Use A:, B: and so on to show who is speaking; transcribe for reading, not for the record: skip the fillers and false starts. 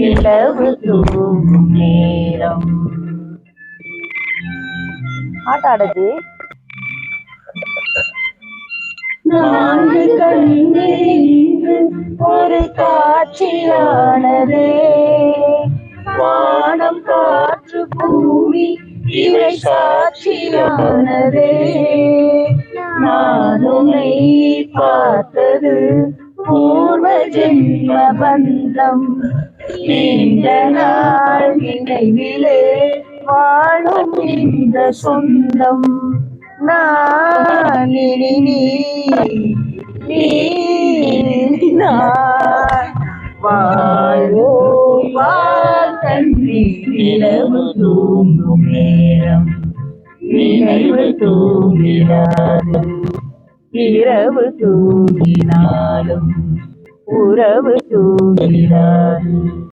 A: நிலவு தூங்கும் நேரம். ஆட்டாடுது. நான்கு கண்ணில் ஒரு காட்சியானதே, வானம் காற்று பூமி இவை சாட்சியானதே. நான் உன்னை பார்த்தது பூர்வ ஜென்ம பந்தம், நீண்ட நாள் நினைவிலே வாழும் இந்த சொந்தம். நான் வாழ்வோம் வாழ்த்தன்றி நிலவு தூங்கும் நேரம். நினைவு தூங்கினாலும் இரவு தூங்கினாலும் உறவு தூங்கினாலும்